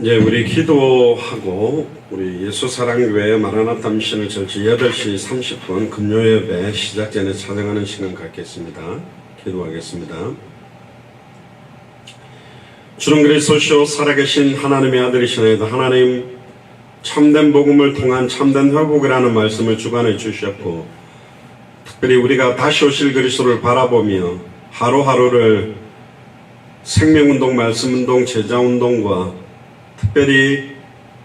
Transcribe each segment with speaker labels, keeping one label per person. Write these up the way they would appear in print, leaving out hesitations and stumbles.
Speaker 1: 예, 우리 기도하고 우리 예수사랑교회 마라나타 미션을 절지 8시 30분 금요예배 시작 전에 찬양하는 시간 갖겠습니다. 기도하겠습니다. 주는 그리스도시요 살아계신 하나님의 아들이시나이다. 하나님, 참된 복음을 통한 참된 회복이라는 말씀을 주관해 주셨고, 특별히 우리가 다시 오실 그리스도를 바라보며 하루하루를 생명운동, 말씀운동, 제자운동과 특별히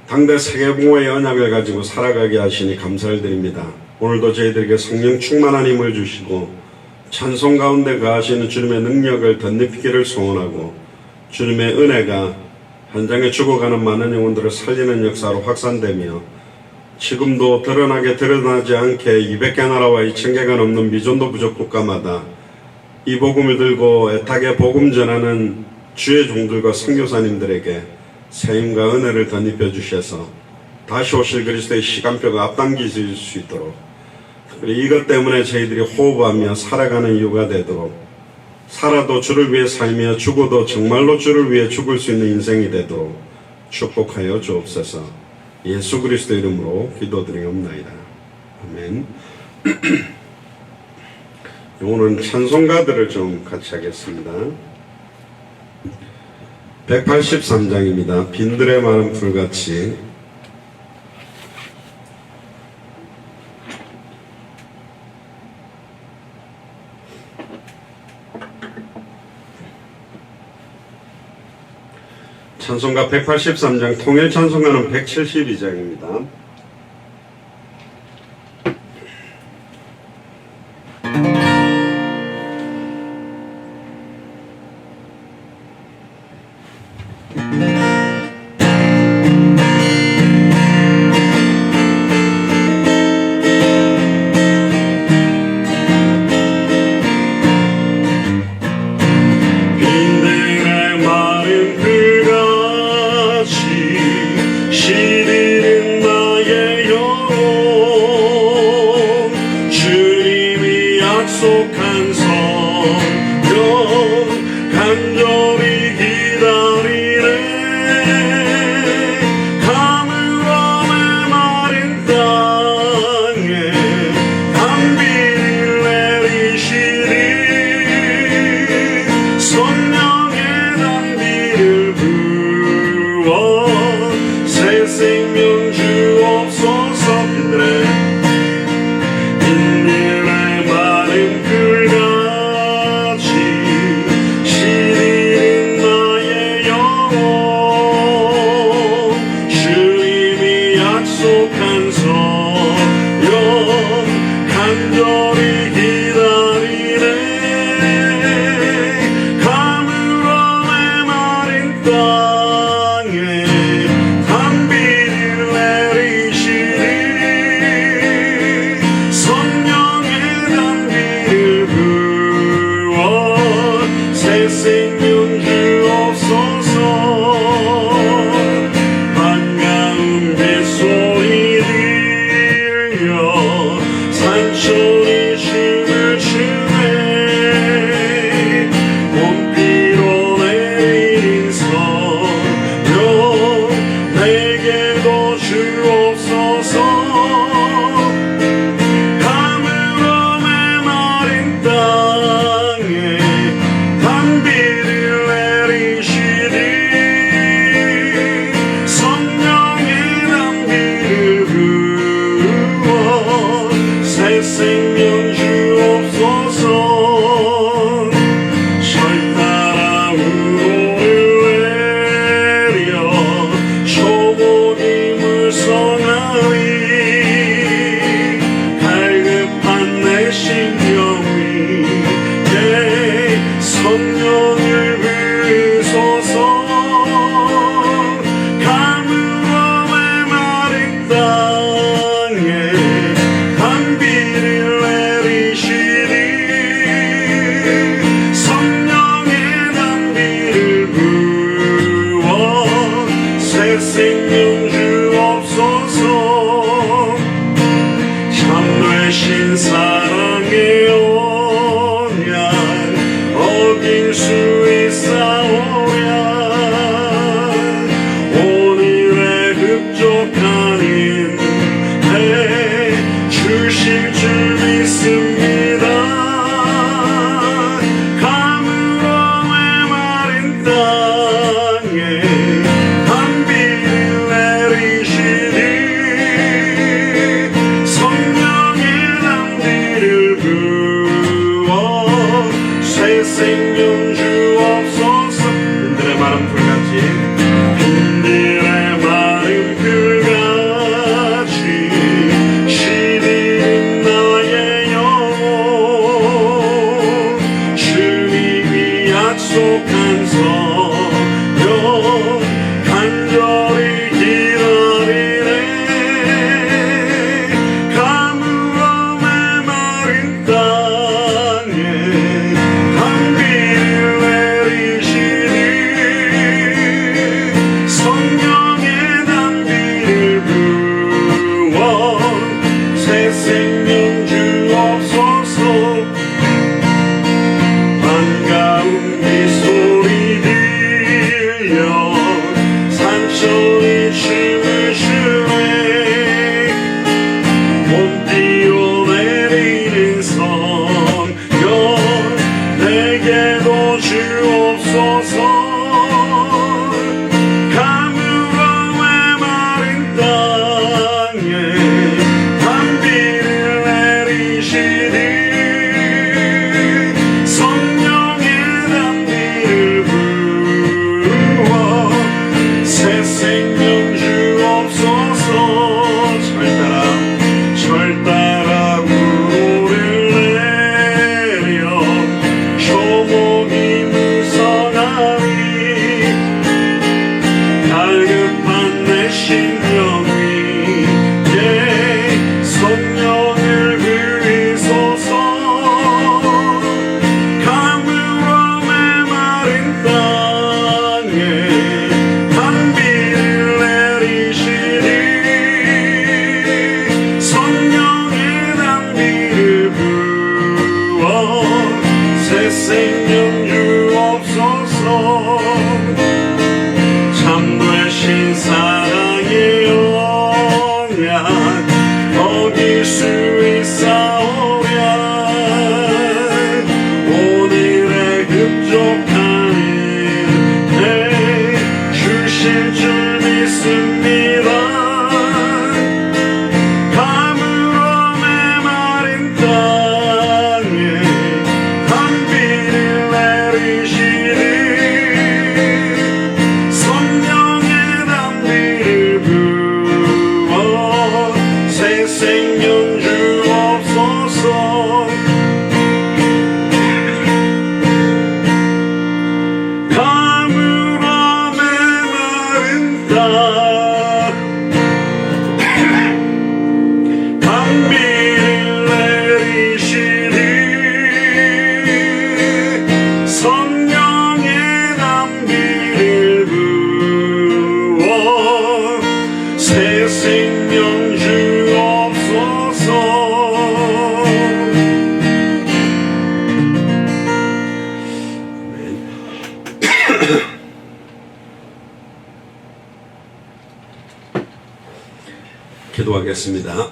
Speaker 1: 당대 세계공회의 언약을 가지고 살아가게 하시니 감사를 드립니다. 오늘도 저희들에게 성령 충만한 힘을 주시고 찬송 가운데 거하시는 주님의 능력을 덧입히기를 소원하고, 주님의 은혜가 현장에 죽어가는 많은 영혼들을 살리는 역사로 확산되며 지금도 드러나지 않게 200개 나라와 2000개가 넘는 미전도 부족 국가마다 이 복음을 들고 애타게 복음 전하는 주의 종들과 선교사님들에게 세임과 은혜를 덧입혀 주셔서 다시 오실 그리스도의 시간표가 앞당겨질 수 있도록, 특별히 이것 때문에 저희들이 호흡하며 살아가는 이유가 되도록, 살아도 주를 위해 살며 죽어도 정말로 주를 위해 죽을 수 있는 인생이 되도록 축복하여 주옵소서. 예수 그리스도 이름으로 기도드리옵나이다. 아멘. 오늘은 찬송가들을 좀 같이 하겠습니다. 183장입니다. 빈들의 마음 불같이. 찬송가 183장, 통일 찬송가는 172장입니다.
Speaker 2: 약속한 성령 간절히 기다리네. 가물어 메마른 땅에 단비를 내리시니 성령의 단비를 부어 새 생명 주옵소서. 빈들의 불같이 시리는 새 생명 주옵소서.
Speaker 1: 그들의 마른 불같이
Speaker 2: 그들의 마른 불같이 시리는 나의 영혼. 주님이 약속한 성령 간절히 기다리네. 가물어 메마른 땅에 단비를 내리시니 성령의 단비를 부어 새 생명 주옵소서. 반가운 빗소리 들려 산천이 춤을 추네. 몸 뛰어내리는 성령 내게도 주옵소서. 가물어 메마른 땅에 단비를 내리시니 성령의 단비를 부어 새 생명 주옵소서. 철 따라 우를 내려 조목이 무성하니 갈급한 내 심령 위에 성령을 부으소서. 가물어 메마른 땅에 단비를 내리시니 성령의 단비를 부어 새 생명 주옵소서. 참되신 사랑의 언약 어길 수 있사오랴. 오늘의 흡족한 은혜 주실 줄 믿습니다. 가물어 메마른 땅에 단비를 내리시니 성령의 단비를 부어 새 생명 주옵소서. 가물어 메마른 땅 단비를 내리시니 성령의 단비를 부어 새 생명 주옵소서.
Speaker 1: 기도하겠습니다.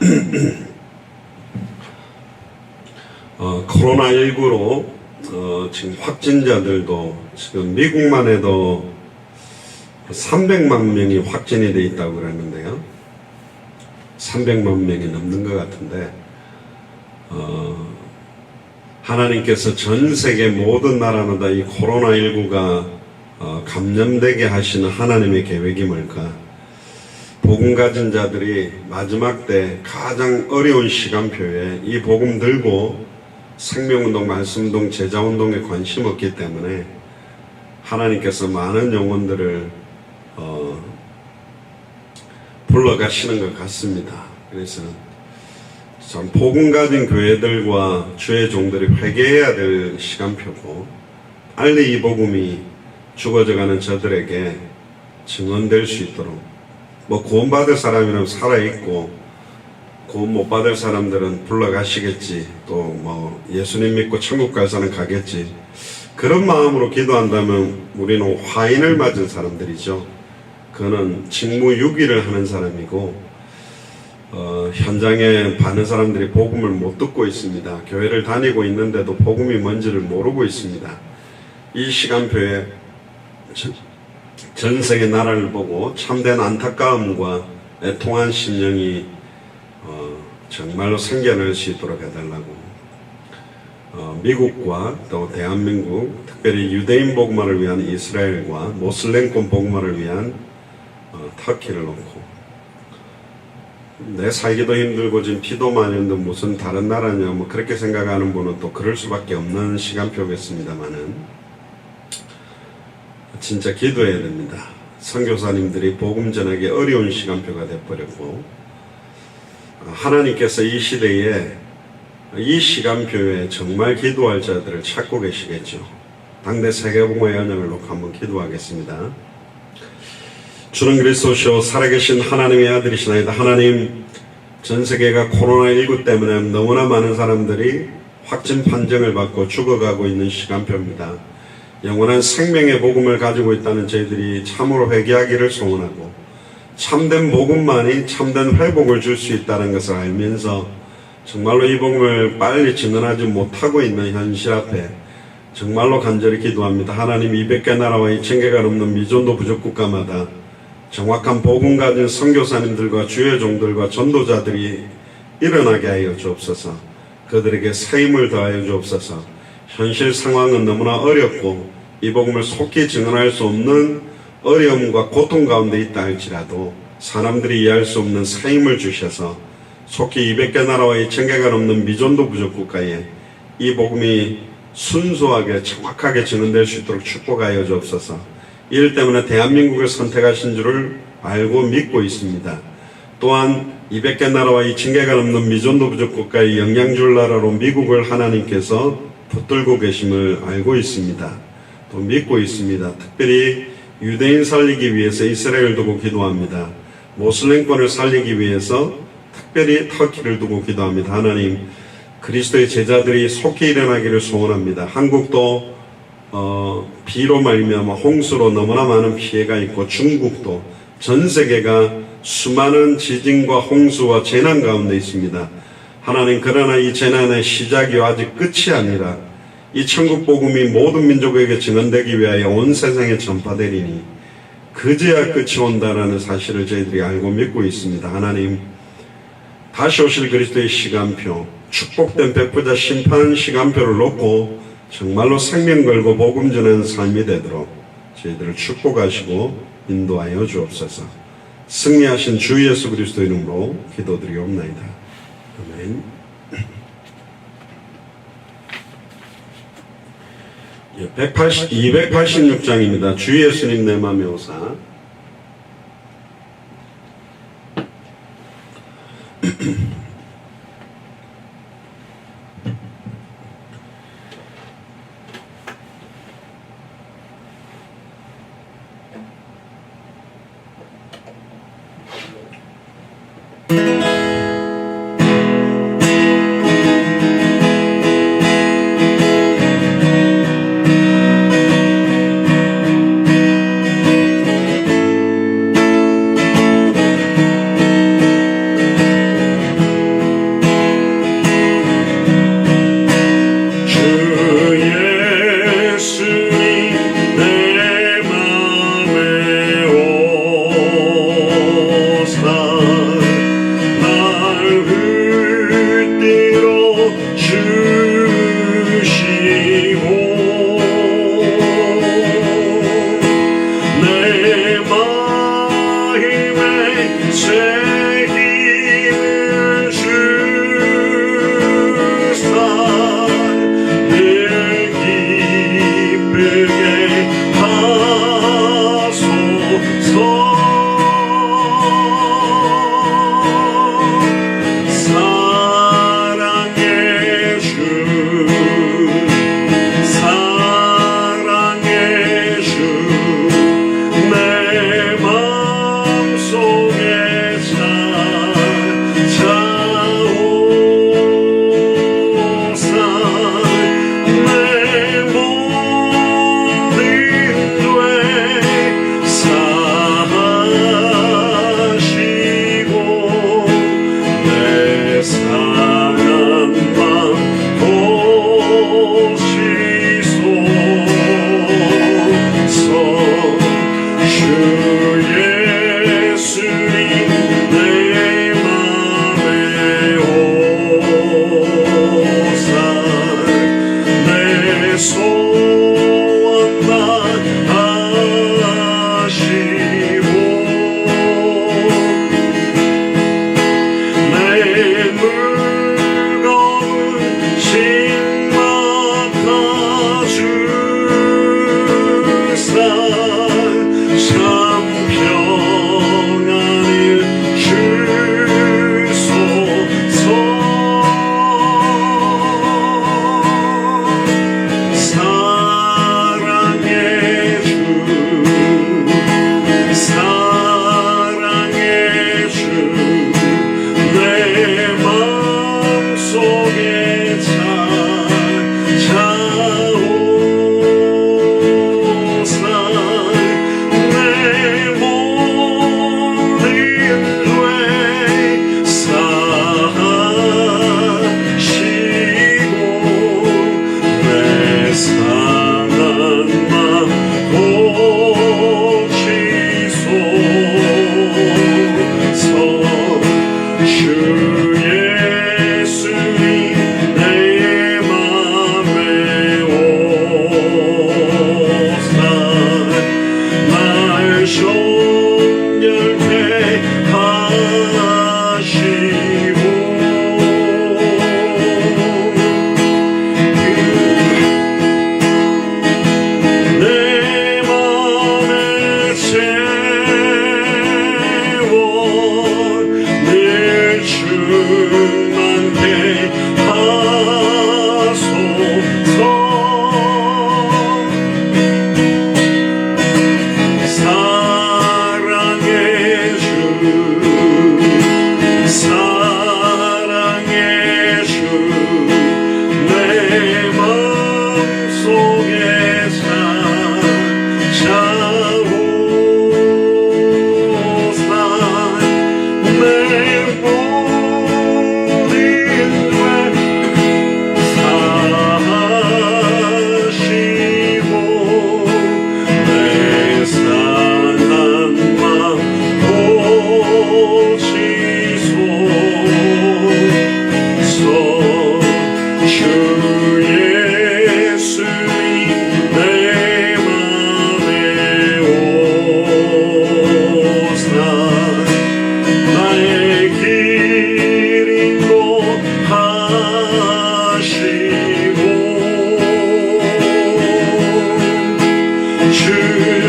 Speaker 1: 코로나19로 지금 확진자들도 지금 미국만 해도 300만 명이 확진이 돼 있다고 그러는데요. 300만 명이 넘는 것 같은데 하나님께서 전 세계 모든 나라마다 이 코로나19가 감염되게 하시는 하나님의 계획이 뭘까? 복음 가진 자들이 마지막 때 가장 어려운 시간표에 이 복음 들고 생명운동, 말씀운동, 제자운동에 관심 없기 때문에 하나님께서 많은 영혼들을 불러가시는 것 같습니다. 그래서 참 복음 가진 교회들과 주의 종들이 회개해야 될 시간표고, 빨리 이 복음이 죽어져가는 저들에게 증언될 수 있도록, 뭐 구원받을 사람이라면 살아있고 구원 못 받을 사람들은 불러가시겠지, 또 뭐 예수님 믿고 천국 갈 사람 가겠지, 그런 마음으로 기도한다면 우리는 화인을 맞은 사람들이죠. 그는 직무유기를 하는 사람이고 현장에 많은 사람들이 복음을 못 듣고 있습니다. 교회를 다니고 있는데도 복음이 뭔지를 모르고 있습니다. 이 시간표에 전 세계 나라를 보고 참된 안타까움과 애통한 심령이 정말로 생겨날 수 있도록 해달라고, 미국과 또 대한민국, 특별히 유대인 복음화를 위한 이스라엘과 모슬렘권 복음화를 위한 터키를 놓고, 내 살기도 힘들고 지금 비도 많이 오는데 무슨 다른 나라냐 뭐 그렇게 생각하는 분은 또 그럴 수밖에 없는 시간표겠습니다만은, 진짜 기도해야 됩니다. 선교사님들이 복음 전하기 어려운 시간표가 되어버렸고, 하나님께서 이 시대에 이 시간표에 정말 기도할 자들을 찾고 계시겠죠. 당대 세계복음의 연영을 놓고 한번 기도하겠습니다. 주는 그리스도시요 살아계신 하나님의 아들이시나이다. 하나님, 전 세계가 코로나19 때문에 너무나 많은 사람들이 확진 판정을 받고 죽어가고 있는 시간표입니다. 영원한 생명의 복음을 가지고 있다는 저희들이 참으로 회개하기를 소원하고, 참된 복음만이 참된 회복을 줄 수 있다는 것을 알면서 정말로 이 복음을 빨리 증언하지 못하고 있는 현실 앞에 정말로 간절히 기도합니다. 하나님, 200개 나라와 2,000개가 넘는 미전도 부족 국가마다 정확한 복음 가진 선교사님들과 주의 종들과 전도자들이 일어나게 하여 주옵소서. 그들에게 새 힘을 더하여 주옵소서. 현실 상황은 너무나 어렵고 이 복음을 속히 증언할 수 없는 어려움과 고통 가운데 있다 할지라도 사람들이 이해할 수 없는 새 힘을 주셔서 속히 200개 나라와 2,000개가 넘는 미전도 부족 국가에 이 복음이 순수하게 정확하게 증언될 수 있도록 축복하여 주옵소서. 이일 때문에 대한민국을 선택하신 줄을 알고 믿고 있습니다. 또한 200개 나라와 2,000개가 넘는 미전도 부족 국가의 영양줄 나라로 미국을 하나님께서 붙들고 계심을 알고 있습니다. 또 믿고 있습니다. 특별히 유대인 살리기 위해서 이스라엘을 두고 기도합니다. 모슬렘권을 살리기 위해서 특별히 터키를 두고 기도합니다. 하나님, 그리스도의 제자들이 속히 일어나기를 소원합니다. 한국도 비로 말미암아 홍수로 너무나 많은 피해가 있고, 중국도 전 세계가 수많은 지진과 홍수와 재난 가운데 있습니다. 하나님, 그러나 이 재난의 시작이 아직 끝이 아니라 이 천국 복음이 모든 민족에게 증언되기 위하여 온 세상에 전파되리니 그제야 끝이 온다라는 사실을 저희들이 알고 믿고 있습니다. 하나님, 다시 오실 그리스도의 시간표, 축복된 백부자 심판 시간표를 놓고 정말로 생명 걸고 복음 전하는 삶이 되도록 저희들을 축복하시고 인도하여 주옵소서. 승리하신 주 예수 그리스도 이름으로 기도드리옵나이다. 아멘. 286장입니다. 주 예수님 내 맘에 오사.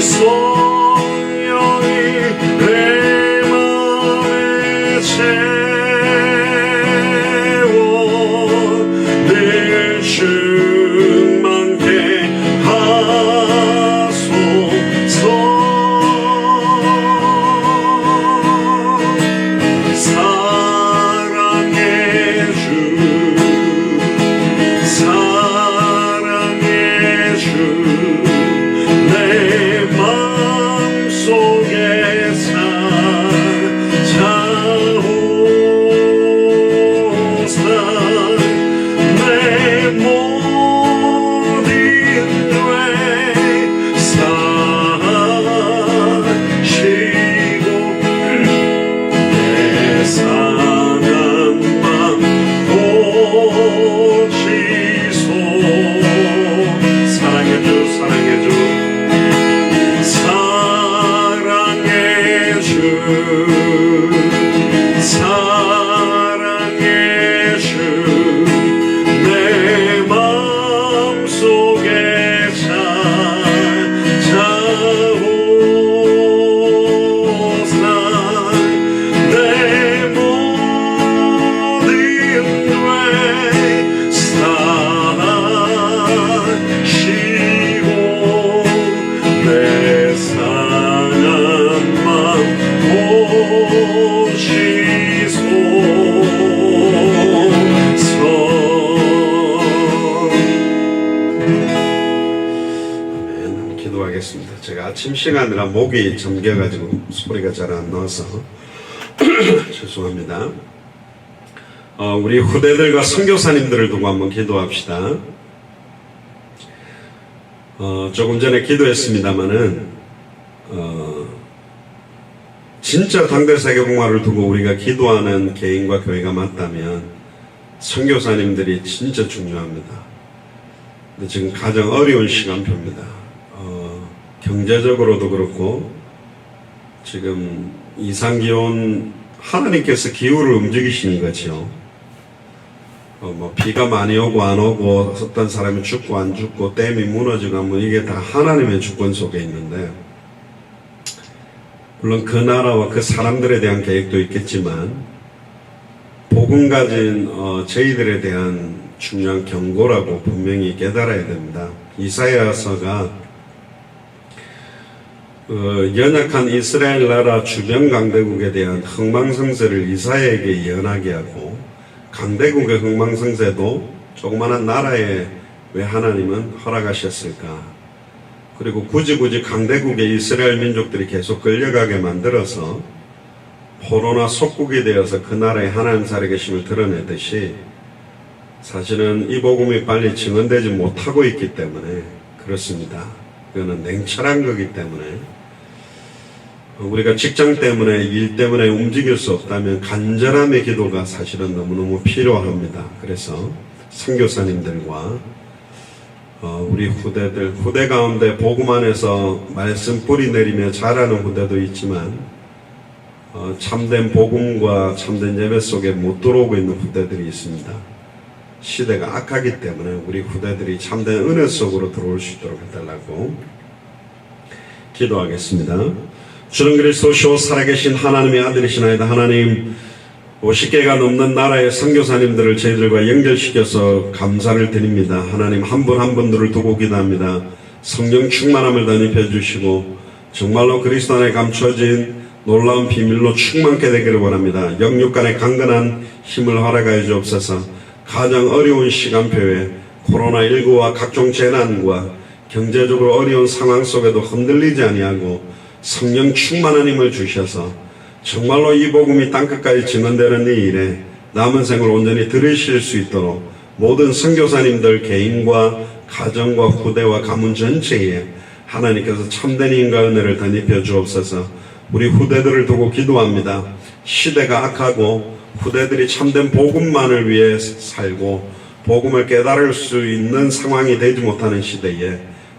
Speaker 2: 성령이 내 맘에 채워 늘 충만케 하소서. 사랑의 주 사랑의 주 내 맘속에 찾아오사 내 모든 죄 사시고 내 상한 맘 고치소. 사랑의 주 사랑의 주 사랑의 주 사랑의 주 내 맘속에 찾아오사 내 모든 죄 사시고 내 상한 맘 고치소서.
Speaker 1: 아멘. 기도하겠습니다. 제가 아침 시간이라 목이 잠겨가지고 소리가 잘 안 나와서 죄송합니다. 우리 후대들과 선교사님들을 두고 한번 기도합시다. 조금 전에 기도했습니다마는 진짜 당대 세계복음화를 두고 우리가 기도하는 개인과 교회가 맞다면 선교사님들이 진짜 중요합니다. 근데 지금 가장 어려운 시간표입니다. 경제적으로도 그렇고 지금 이상기온 하나님께서 기후를 움직이시는 거죠. 뭐 비가 많이 오고 안 오고 어떤 사람이 죽고 안 죽고 댐이 무너지고 하면 이게 다 하나님의 주권 속에 있는데, 물론 그 나라와 그 사람들에 대한 계획도 있겠지만 복음 가진 저희들에 대한 중요한 경고라고 분명히 깨달아야 됩니다. 이사야서가 연약한 이스라엘 나라 주변 강대국에 대한 흥망성쇠를 이사야에게 예언하게 하고, 강대국의 흥망성쇠도 조그마한 나라에 왜 하나님은 허락하셨을까? 그리고 굳이 강대국의 이스라엘 민족들이 계속 끌려가게 만들어서 포로나 속국이 되어서 그 나라에 하나님 살아계심을 드러내듯이, 사실은 이 복음이 빨리 증언되지 못하고 있기 때문에 그렇습니다. 이거는 냉철한 거기 때문에 우리가 직장 때문에 일 때문에 움직일 수 없다면 간절함의 기도가 사실은 너무너무 필요합니다. 그래서 선교사님들과 우리 후대 가운데 복음 안에서 말씀 뿌리 내리며 자라는 후대도 있지만 참된 복음과 참된 예배 속에 못 들어오고 있는 후대들이 있습니다. 시대가 악하기 때문에 우리 후대들이 참된 은혜 속으로 들어올 수 있도록 해달라고 기도하겠습니다. 주는 그리스도시오 살아계신 하나님의 아들이시나이다. 하나님, 50개가 넘는 나라의 선교사님들을 저희들과 연결시켜서 감사를 드립니다. 하나님, 한 분 한 분들을 두고 기도합니다. 성령 충만함을 덧입혀 주시고 정말로 그리스도 안에 감춰진 놀라운 비밀로 충만케 되기를 원합니다. 영육 간의 강건한 힘을 허락하여 주옵소서. 가장 어려운 시간표에 코로나19와 각종 재난과 경제적으로 어려운 상황 속에도 흔들리지 아니하고 성령 충만한 힘을 주셔서 정말로 이 복음이 땅끝까지 증언되는 이 일에 남은 생을 온전히 들으실 수 있도록 모든 선교사님들 개인과 가정과 후대와 가문 전체에 하나님께서 참된 힘과 은혜를 덧입혀 주옵소서. 우리 후대들을 두고 기도합니다. 시대가 악하고 후대들이 참된 복음만을 위해 살고 복음을 깨달을 수 있는 상황이 되지 못하는 시대에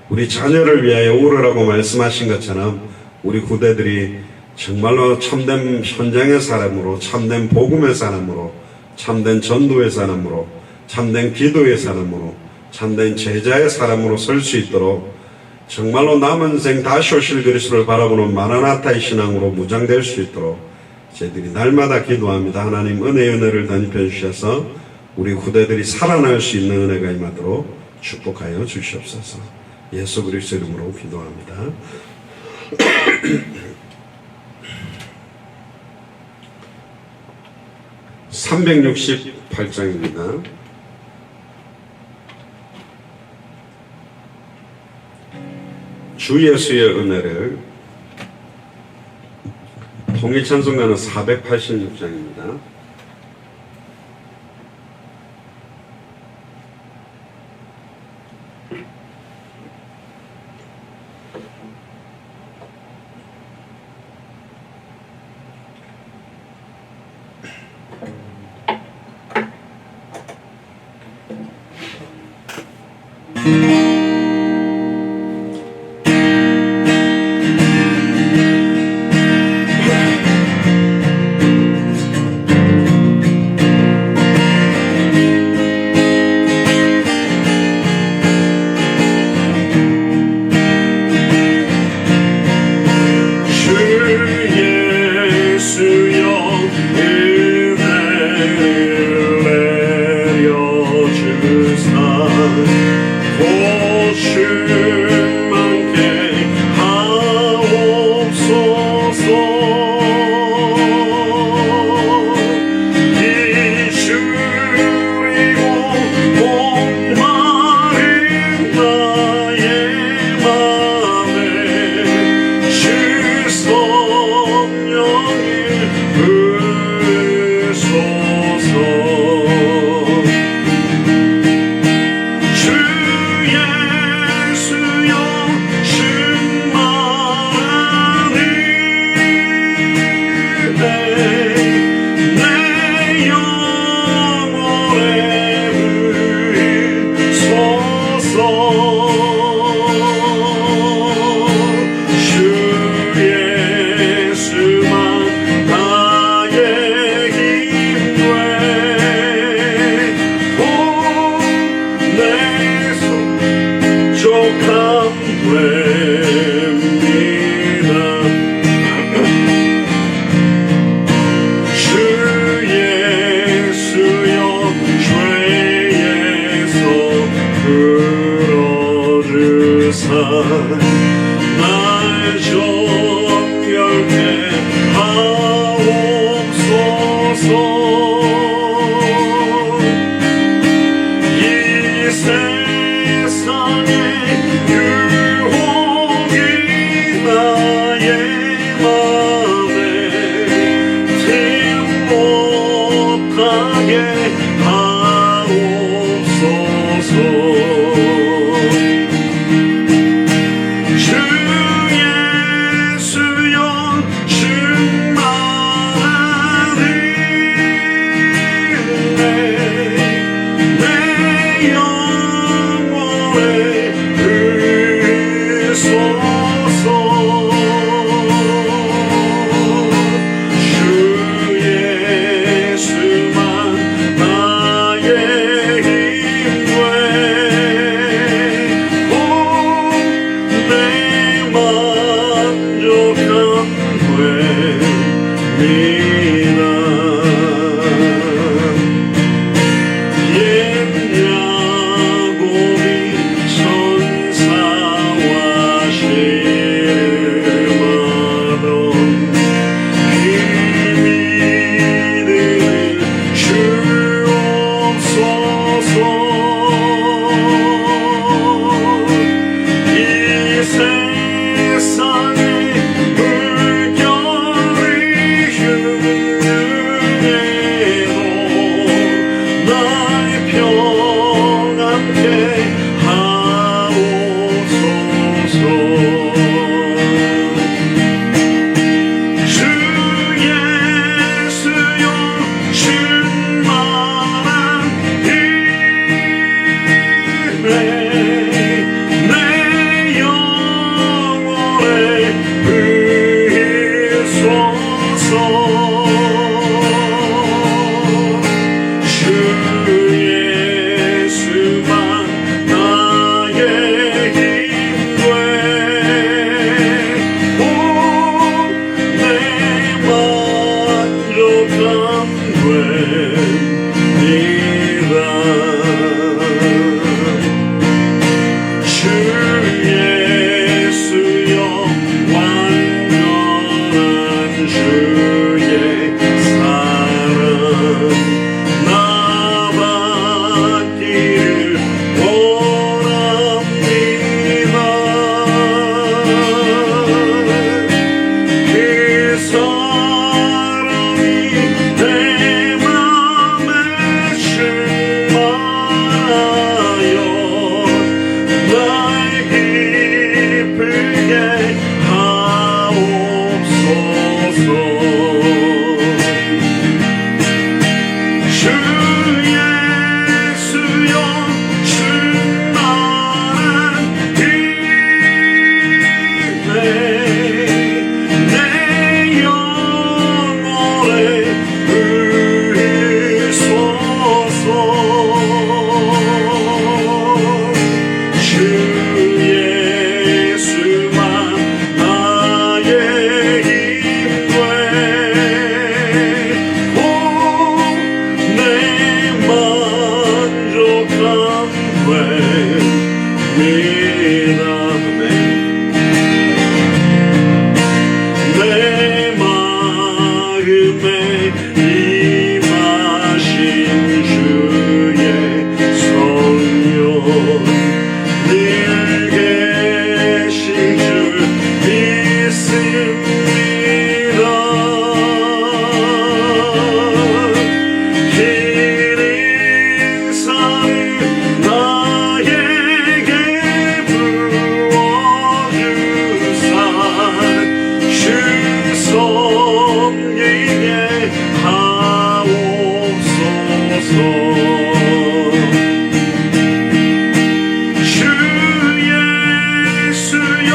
Speaker 1: 우리 자녀를 위하여 울으라고 말씀하신 것처럼 우리 후대들이 정말로 참된 현장의 사람으로, 참된 복음의 사람으로, 참된 전도의 사람으로, 참된 기도의 사람으로, 참된 제자의 사람으로 설 수 있도록 정말로 남은 생 다시 오실 그리스도를 바라보는 마라나타의 신앙으로 무장될 수 있도록 저희들이 날마다 기도합니다. 하나님 은혜를 덧입혀 주셔서 우리 후대들이 살아날 수 있는 은혜가 임하도록 축복하여 주시옵소서. 예수 그리스도 이름으로 기도합니다. 368장입니다. 주 예수의 은혜를 통일 찬송가는 486장입니다.
Speaker 2: 날 정결케 하옵소서. 이 세상에 유혹이 나의 맘에 틈 못하게 하옵소서. 예수만 나의 힘 내 마음에 임하신 주의 성령 늘 계신 줄 믿습니다. 긴 인사를 나에게 부어주사 주 섬기게 하옵소서. 주 예수여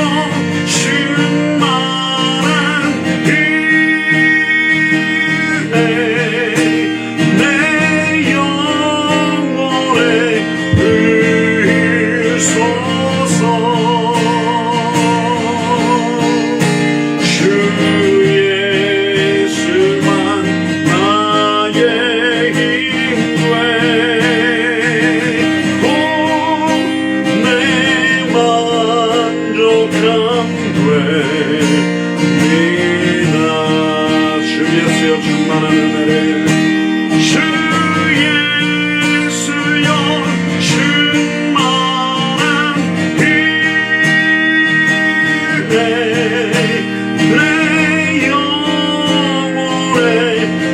Speaker 2: 충만한 은혜 내 영혼에 부으소서. 주 예수만 나의 힘 되고 내 만족함 됩니다. 주 예수여 충만한 은혜를 주 예수여 충만한 은혜 내 영혼에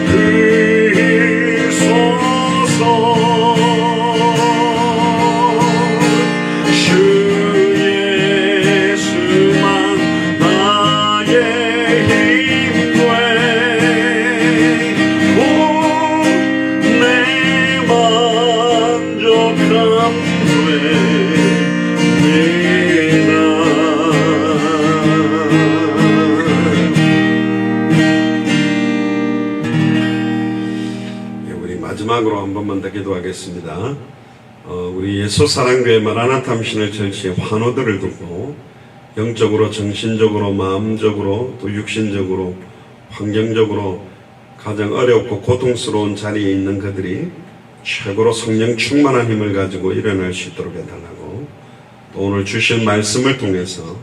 Speaker 2: 부으소서. 주 예수만 나의 힘 되고 내 만족함 됩니다.
Speaker 1: 우리 마지막으로 한 번만 더 기도하겠습니다. 우리 예수 사랑교회 마라나타 미션을 절치의 환우들을 두고 영적으로, 정신적으로, 마음적으로, 또 육신적으로, 환경적으로 가장 어렵고 고통스러운 자리에 있는 그들이 최고로 성령 충만한 힘을 가지고 일어날 수 있도록 해달라고, 또 오늘 주신 말씀을 통해서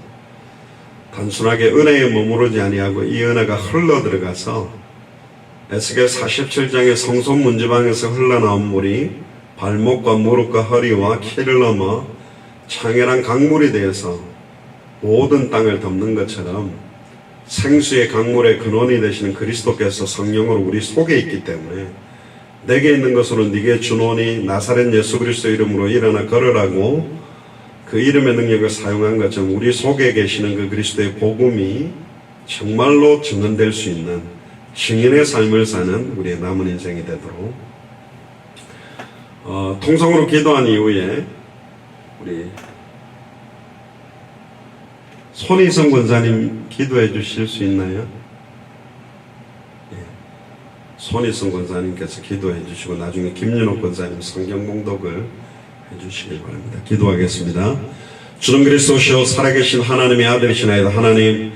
Speaker 1: 단순하게 은혜에 머무르지 아니하고 이 은혜가 흘러 들어가서 에스겔 47장의 성소 문지방에서 흘러나온 물이 발목과 무릎과 허리와 키를 넘어 창렬한 강물이 되어서 모든 땅을 덮는 것처럼 생수의 강물의 근원이 되시는 그리스도께서 성령으로 우리 속에 있기 때문에 내게 있는 것으로 네게 주노니 나사렛 예수 그리스도 이름으로 일어나 걸으라고 그 이름의 능력을 사용한 것처럼 우리 속에 계시는 그 그리스도의 복음이 정말로 증언될 수 있는 증인의 삶을 사는 우리의 남은 인생이 되도록 통성으로 기도한 이후에 우리 손희성 권사님 기도해 주실 수 있나요? 예. 손희성 권사님께서 기도해 주시고 나중에 김윤옥 권사님 성경 봉독을 해 주시길 바랍니다. 기도하겠습니다. 주는 그리스도시요 살아계신 하나님의 아들이시나이다. 하나님,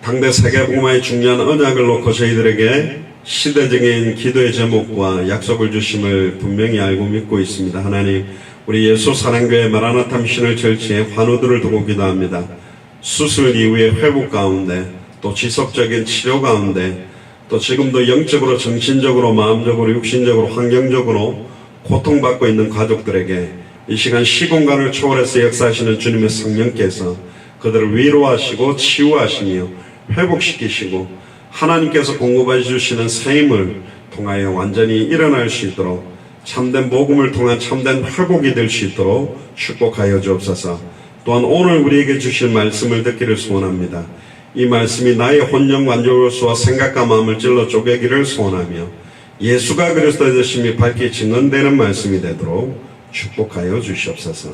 Speaker 1: 당대 세계복음화의 중요한 언약을 놓고 저희들에게 시대적인 기도의 제목과 약속을 주심을 분명히 알고 믿고 있습니다. 하나님, 우리 예수 사랑교회 마라나타 미션을 절치해 환우들을 두고 기도합니다. 수술 이후의 회복 가운데, 또 지속적인 치료 가운데, 또 지금도 영적으로, 정신적으로, 마음적으로, 육신적으로, 환경적으로 고통받고 있는 가족들에게 이 시간 시공간을 초월해서 역사하시는 주님의 성령께서 그들을 위로하시고 치유하시며 회복시키시고 하나님께서 공급해 주시는 새 힘을 통하여 완전히 일어날 수 있도록 참된 복음을 통한 참된 회복이 될 수 있도록 축복하여 주옵소서. 또한 오늘 우리에게 주실 말씀을 듣기를 소원합니다. 이 말씀이 나의 혼령 만족을수와 생각과 마음을 찔러 쪼개기를 소원하며 예수가 그리스도의 되심이 밝히 증언되는 말씀이 되도록 축복하여 주시옵소서.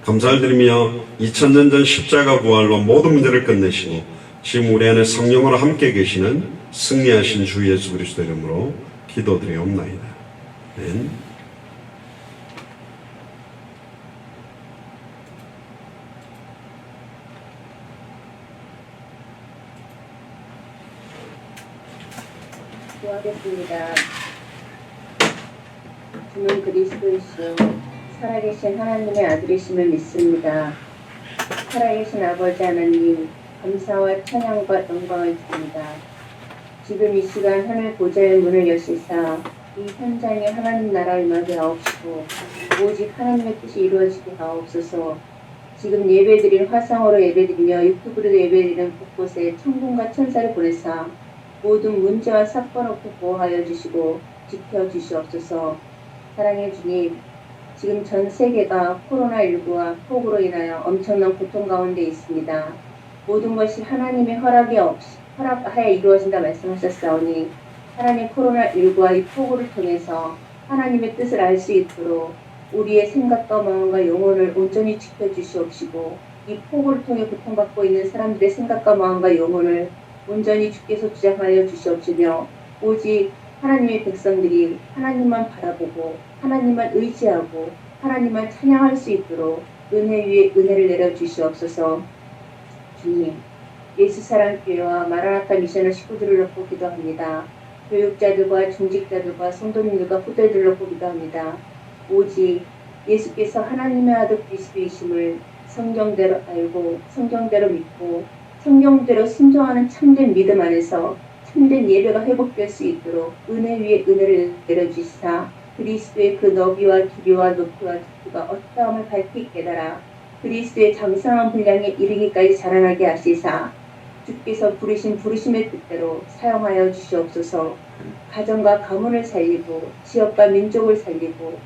Speaker 1: 감사를 드리며 2000년 전 십자가 부활로 모든 문제를 끝내시고 지금 우리 안에 성령으로 함께 계시는 승리하신 주 예수 그리스도 이름으로 기도드리옵나이다. 아멘.
Speaker 3: 기도하겠습니다. 주는 그리스도이시요 살아계신 하나님의 아들이심을 믿습니다. 살아계신 아버지 하나님, 감사와 찬양과 영광을 드립니다. 지금 이 시간 하늘 보좌의 문을 여시사 이 현장에 하나님 나라 임하게 하옵시고 오직 하나님의 뜻이 이루어지게 하옵소서. 지금 예배드린 화상으로 예배드리며 유튜브로 예배드리는 곳곳에 천군과 천사를 보내사 모든 문제와 사건 없게 보호하여 주시고 지켜주시옵소서. 사랑의 주님, 지금 전 세계가 코로나19와 폭우로 인하여 엄청난 고통 가운데 있습니다. 모든 것이 하나님의 허락하에 이루어진다 말씀하셨사오니 하나님 코로나19와 이 폭우를 통해서 하나님의 뜻을 알 수 있도록 우리의 생각과 마음과 영혼을 온전히 지켜주시옵시고 이 폭우를 통해 고통받고 있는 사람들의 생각과 마음과 영혼을 온전히 주께서 주장하여 주시옵시며 오직 하나님의 백성들이 하나님만 바라보고 하나님만 의지하고 하나님만 찬양할 수 있도록 은혜 위에 은혜를 내려주시옵소서. 주님, 예수사랑교회와 마라나타 미션을 식구들을 놓고 기도합니다. 교육자들과 중직자들과 성도님들과 후대들을 놓고 기도합니다. 오직 예수께서 하나님의 아들 그리스도이심을 성경대로 알고 성경대로 믿고 성경대로 순종하는 참된 믿음 안에서 참된 예배가 회복될 수 있도록 은혜 위에 은혜를 내려주시사 그리스도의 그 너비와 길이와 높이와 깊이가 어떠함을 밝히 깨달아 그리스도의 장성한 분량에 이르기까지 자라나게 하시사 주께서 부르신 부르심의 뜻대로 사용하여 주시옵소서. 가정과 가문을 살리고 지역과 민족을 살리고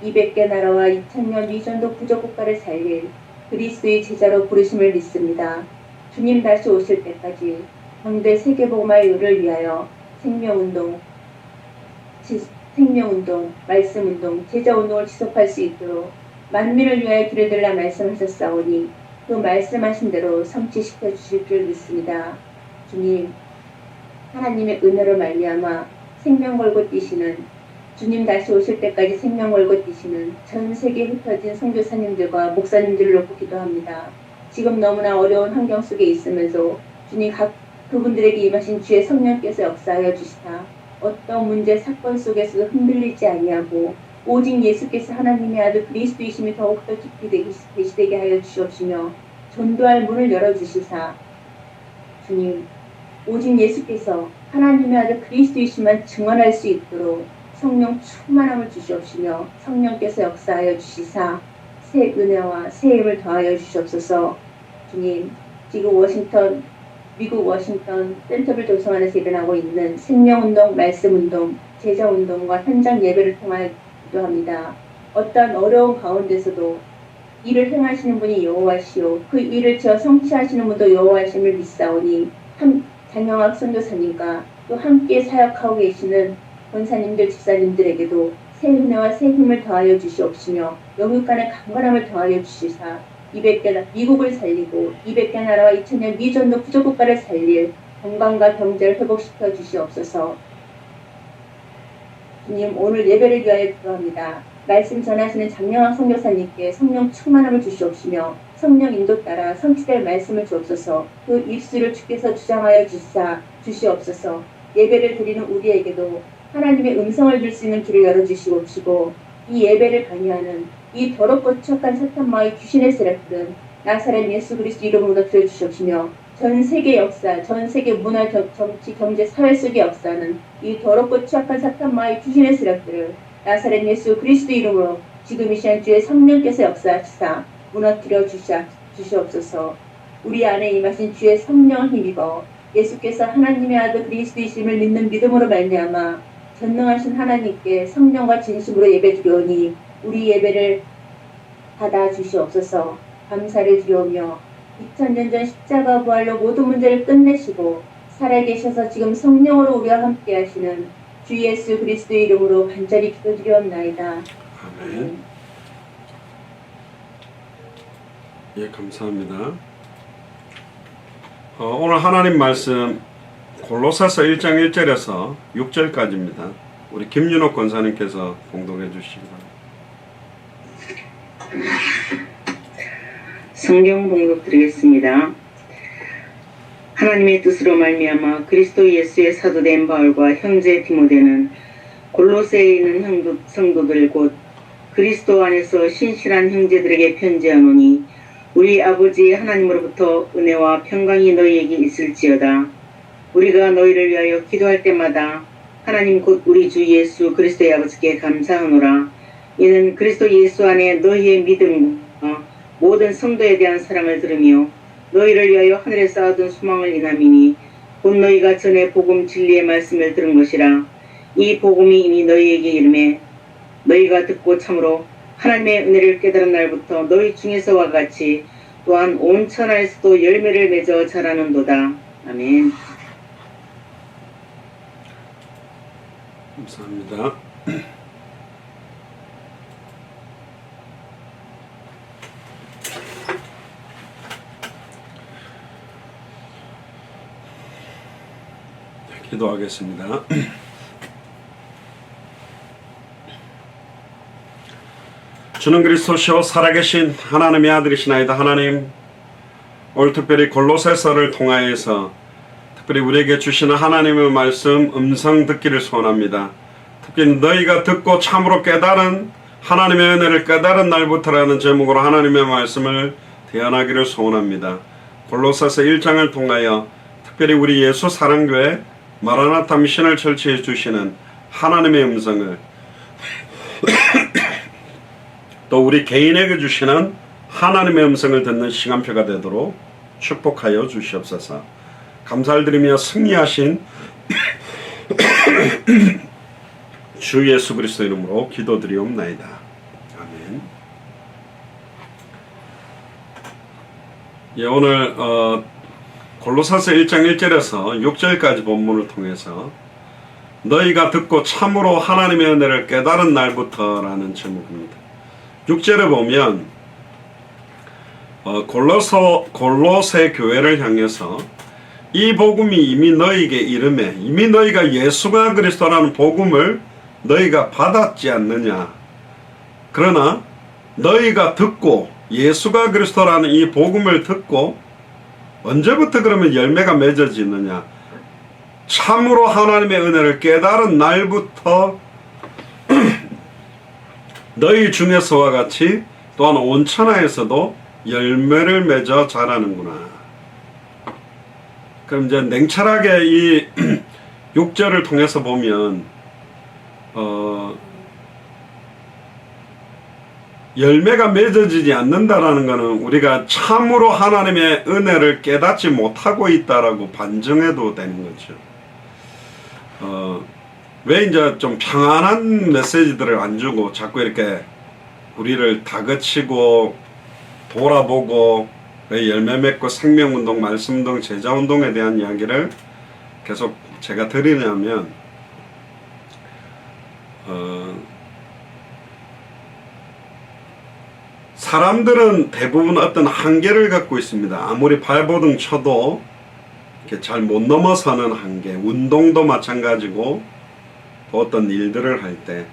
Speaker 3: 200개 나라와 2000년 이전도 부족국가를 살릴 그리스도의 제자로 부르심을 믿습니다. 주님 다시 오실 때까지 현대 세계복음화를 위하여 생명운동, 말씀운동, 제자운동을 지속할 수 있도록 만민을 위하여 길을 들라 말씀하셨사오니 그 말씀하신 대로 성취시켜 주실 줄 믿습니다. 주님, 하나님의 은혜로 말미암아 생명 걸고 뛰시는 주님 다시 오실 때까지 생명 걸고 뛰시는 전 세계에 흩어진 선교사님들과 목사님들을 놓고 기도합니다. 지금 너무나 어려운 환경 속에 있으면서 주님 그분들에게 임하신 주의 성령께서 역사하여 주시다. 어떤 문제 사건 속에서도 흔들리지 아니하고 오직 예수께서 하나님의 아들 그리스도이심이 더욱더 깊이 계시되게 하여 주시옵시며 전도할 문을 열어주시사 주님, 오직 예수께서 하나님의 아들 그리스도이심만 증언할 수 있도록 성령 충만함을 주시옵시며 성령께서 역사하여 주시사 새 은혜와 새 힘을 더하여 주시옵소서. 주님, 지금 미국 워싱턴 센터빌 도성안에서 일어나고 있는 생명운동, 말씀운동, 제자운동과 현장 예배를 통하여 기도합니다. 어떠한 어려운 가운데서도 일을 행하시는 분이 여호와시오 그 일을 지어 성취하시는 분도 여호와심을 믿사오니 장영학 선교사님과 또 함께 사역하고 계시는 권사님들, 집사님들에게도 새 은혜와 새 힘을 더하여 주시옵시며 영육 간의 강건함을 더하여 주시사 200개 미국을 살리고 200개 나라와 2000년 미전도 부족국가를 살릴 건강과 경제를 회복시켜 주시옵소서. 주님, 오늘 예배를 위하여 기도합니다. 말씀 전하시는 장영학 선교사님께 성령 충만함을 주시옵시며 성령 인도 따라 성취될 말씀을 주옵소서. 그 입술을 주께서 주장하여 주시옵소서. 예배를 드리는 우리에게도 하나님의 음성을 줄 수 있는 길을 열어주시옵시고 이 예배를 방해하는 이 더럽고 추악한 사탄마의 귀신의 세력들은 나사렛 예수 그리스도 이름으로 무너뜨려 주시옵시며 전 세계 역사, 전 세계 문화, 정치, 경제, 사회 속의 역사는 이 더럽고 추악한 사탄마의 귀신의 세력들을 나사렛 예수 그리스도 이름으로 지금 이 시간 주의 성령께서 역사하시사 무너뜨려 주시옵소서. 우리 안에 임하신 주의 성령을 힘입어 예수께서 하나님의 아들 그리스도이심을 믿는 믿음으로 말미암아 전능하신 하나님께 성령과 진심으로 예배드리오니 우리 예배를 받아 주시옵소서. 감사를 드리오며 2000년 전 십자가 부활로 모든 문제를 끝내시고 살아계셔서 지금 성령으로 우리와 함께 하시는 주 예수 그리스도의 이름으로 간절히 기도드리옵나이다.
Speaker 1: 아멘. 예, 감사합니다. 오늘 하나님 말씀 골로새서 1장 1절에서 6절까지입니다. 우리 김윤옥 권사님께서 봉독해 주시기 바랍니다.
Speaker 4: 성경 봉독 드리겠습니다. 하나님의 뜻으로 말미암아 그리스도 예수의 사도된 바울과 형제 디모데는 골로새에 있는 성도들 곧 그리스도 안에서 신실한 형제들에게 편지하노니 우리 아버지 하나님으로부터 은혜와 평강이 너희에게 있을지어다. 우리가 너희를 위하여 기도할 때마다 하나님 곧 우리 주 예수 그리스도의 아버지께 감사하노라. 이는 그리스도 예수 안에 너희의 믿음과 모든 성도에 대한 사랑을 들으며 너희를 위하여 하늘에 쌓아둔 소망을 인함이니 곧 너희가 전에 복음 진리의 말씀을 들은 것이라. 이 복음이 이미 너희에게 이르매 너희가 듣고 참으로 하나님의 은혜를 깨달은 날부터 너희 중에서와 같이 또한 온 천하에서도 열매를 맺어 자라는도다. 아멘.
Speaker 1: 감사합니다. 기도하겠습니다. 주는 그리스도시요 살아계신 하나님의 아들이시나이다. 하나님, 오늘 특별히 골로새서를 통하여서 특별히 우리에게 주시는 하나님의 말씀 음성 듣기를 소원합니다. 특히 너희가 듣고 참으로 깨달은 하나님의 은혜를 깨달은 날부터라는 제목으로 하나님의 말씀을 대언하기를 소원합니다. 골로새서 1장을 통하여 특별히 우리 예수 사랑교회 마라나타 미션을 철치해 주시는 하나님의 음성을 또 우리 개인에게 주시는 하나님의 음성을 듣는 시간표가 되도록 축복하여 주시옵소서. 감사를 드리며 승리하신 주 예수 그리스도 이름으로 기도드리옵나이다. 아멘. 예, 오늘 골로새서 1장 1절에서 6절까지 본문을 통해서 너희가 듣고 참으로 하나님의 은혜를 깨달은 날부터라는 제목입니다. 6절에 보면 골로새 교회를 향해서 이 복음이 이미 너희에게 이르매 이미 너희가 예수가 그리스도라는 복음을 너희가 받았지 않느냐. 그러나 너희가 듣고 예수가 그리스도라는 이 복음을 듣고 언제부터 그러면 열매가 맺어지느냐. 참으로 하나님의 은혜를 깨달은 날부터 너희 중에서와 같이 또한 온 천하에서도 열매를 맺어 자라는구나. 그럼 이제 냉철하게 이 6절을 통해서 보면 열매가 맺어지지 않는다라는 것은 우리가 참으로 하나님의 은혜를 깨닫지 못하고 있다라고 반증해도 되는 거죠. 왜 이제 좀 평안한 메시지들을 안 주고 자꾸 이렇게 우리를 다그치고 돌아보고 열매 맺고 생명운동, 말씀운동, 제자운동에 대한 이야기를 계속 제가 드리냐면 사람들은 대부분 어떤 한계를 갖고 있습니다. 아무리 발버둥 쳐도 이렇게 잘 못 넘어서는 한계. 운동도 마찬가지고 또 어떤 일들을 할 때.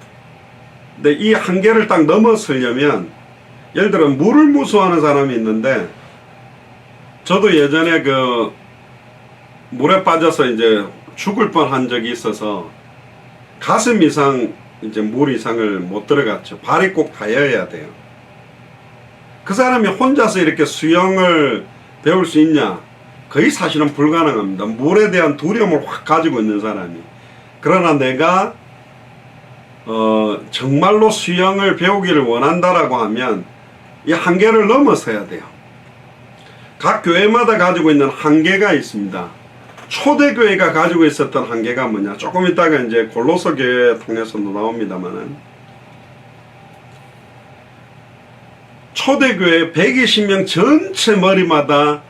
Speaker 1: 근데 이 한계를 딱 넘어서려면 예를 들어 물을 무서워하는 사람이 있는데 저도 예전에 그 물에 빠져서 이제 죽을 뻔한 적이 있어서 가슴 이상 이제 물 이상을 못 들어갔죠. 발이 꼭 닿아야 돼요. 그 사람이 혼자서 이렇게 수영을 배울 수 있냐? 거의 사실은 불가능합니다. 물에 대한 두려움을 확 가지고 있는 사람이. 그러나 내가 정말로 수영을 배우기를 원한다라고 하면 이 한계를 넘어서야 돼요. 각 교회마다 가지고 있는 한계가 있습니다. 초대교회가 가지고 있었던 한계가 뭐냐? 조금 있다가 이제 골로새 교회 통해서도 나옵니다만은 초대교회 120명 전체 머리마다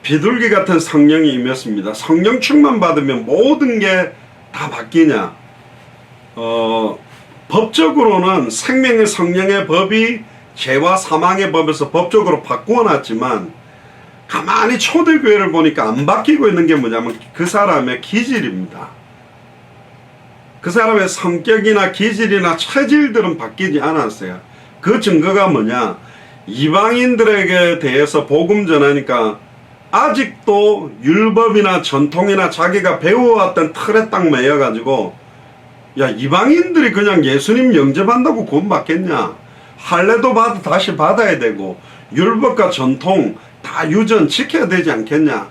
Speaker 1: 비둘기 같은 성령이 임했습니다. 성령 충만 받으면 모든 게 다 바뀌냐? 법적으로는 생명의 성령의 법이 죄와 사망의 법에서 법적으로 바꾸어놨지만 가만히 초대교회를 보니까 안 바뀌고 있는 게 뭐냐면 그 사람의 기질입니다. 그 사람의 성격이나 기질이나 체질들은 바뀌지 않았어요. 그 증거가 뭐냐? 이방인들에게 대해서 복음 전하니까 아직도 율법이나 전통이나 자기가 배워왔던 틀에 딱 매여가지고 야, 이방인들이 그냥 예수님 영접한다고 구원받겠냐? 할례도 다시 받아야 되고 율법과 전통 다 유전 지켜야 되지 않겠냐?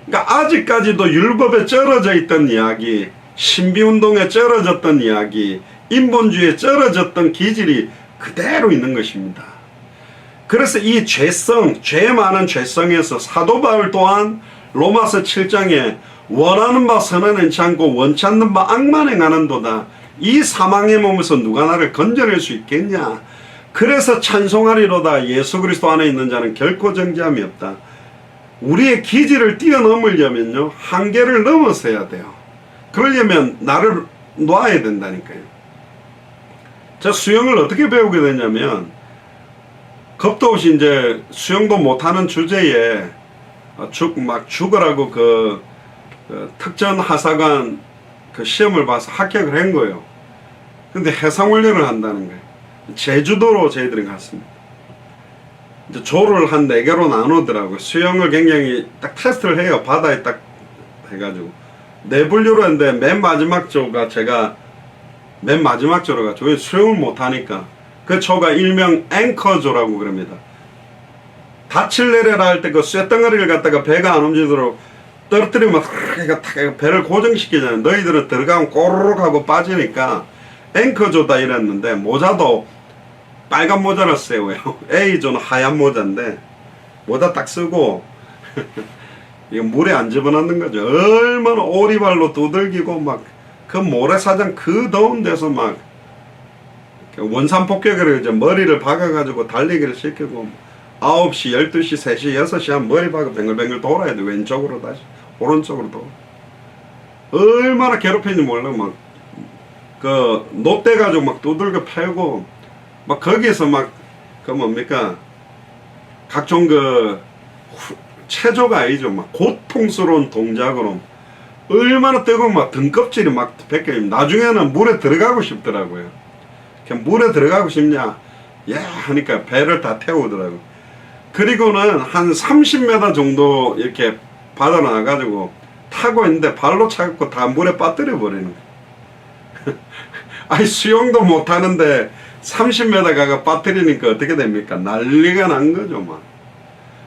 Speaker 1: 그러니까 아직까지도 율법에 쩔어져 있던 이야기, 신비운동에 쩔어졌던 이야기, 인본주의에 쩔어졌던 기질이 그대로 있는 것입니다. 그래서 이 죄성, 죄 많은 죄성에서 사도 바울 또한 로마서 7장에 원하는 바 선언하지 않고 원치 않는 바 악만 행하는도다. 이 사망의 몸에서 누가 나를 건져낼 수 있겠냐? 그래서 찬송하리로다. 예수 그리스도 안에 있는 자는 결코 정죄함이 없다. 우리의 기질을 뛰어넘으려면요, 한계를 넘어서야 돼요. 그러려면 나를 놔야 된다니까요. 저 수영을 어떻게 배우게 되냐면, 겁도 없이 이제 수영도 못하는 주제에 막 죽으라고 그 특전 하사관 그 시험을 봐서 합격을 한 거예요. 근데 해상훈련을 한다는 거예요. 제주도로 저희들이 갔습니다. 이제 조를 한 4개로 나누더라고요. 수영을 굉장히 딱 테스트를 해요. 바다에 딱 해가지고. 4분류로 했는데 맨 마지막 조가 제가 맨 마지막 조로 가지고 수영을 못하니까 그 조가 일명 앵커조라고 그럽니다. 닻을 내려라 할 때 그 쇳덩어리를 갖다가 배가 안 움직이도록 떨어뜨리면 배를 고정시키잖아요. 너희들은 들어가면 꼬르륵 하고 빠지니까 앵커조다 이랬는데 모자도 빨간 모자를 쓰고요. A조는 하얀 모자인데 모자 딱 쓰고 이거 물에 안 집어넣는 거죠. 얼마나 오리발로 두들기고 막 그 모래사장 그 더운 데서 막 원산폭격으로 이제 머리를 박아가지고 달리기를 시키고 9시, 12시, 3시, 6시 한 머리 박아 뱅글뱅글 돌아야 돼. 왼쪽으로 다시 오른쪽으로 돌아. 얼마나 괴롭히는지 몰라. 막 그 놋대 가지고 막 두들겨 패고 막 거기에서 막 그 뭡니까 각종 그 체조가 아니죠. 막 고통스러운 동작으로 얼마나 뜨거운 막 등껍질이 막 벗겨요. 나중에는 물에 들어가고 싶더라고요. 그냥 물에 들어가고 싶냐? 예 하니까 배를 다 태우더라고요. 그리고는 한 30m 정도 이렇게 바다 나가가지고 타고 있는데 발로 차갖고 다 물에 빠뜨려 버리는 거예요. 아니 수영도 못하는데 30m 가가 빠뜨리니까 어떻게 됩니까? 난리가 난 거죠. 막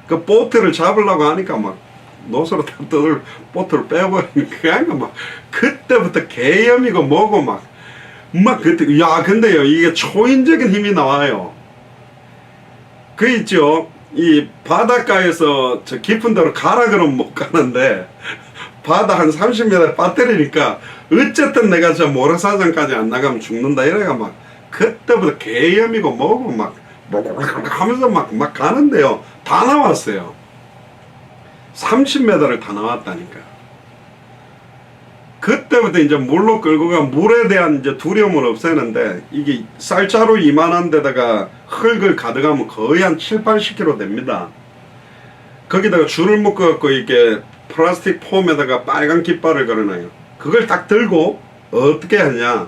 Speaker 1: 그 보트를 잡으려고 하니까 막 노스로 다 떠들 보트를 빼버리니까 그냥 막 그때부터 개염이고 뭐고 막 그때 야 근데요 이게 초인적인 힘이 나와요. 그 있죠. 이 바닷가에서 저 깊은 데로 가라 그러면 못 가는데 바다 한 30m 빠뜨리니까 어쨌든 내가 저 모래사장까지 안 나가면 죽는다 이래가 막 그때부터 개염이고 뭐고 막 하면서 막 가는데요. 다 나왔어요. 30m를 다 나왔다니까. 그때부터 이제 물로 끌고 가 물에 대한 이제 두려움을 없애는데 이게 쌀자루 이만한 데다가 흙을 가득하면 거의 한 7, 80kg 됩니다. 거기다가 줄을 묶어갖고 이렇게 플라스틱 폼에다가 빨간 깃발을 걸어놔요. 그걸 딱 들고 어떻게 하냐.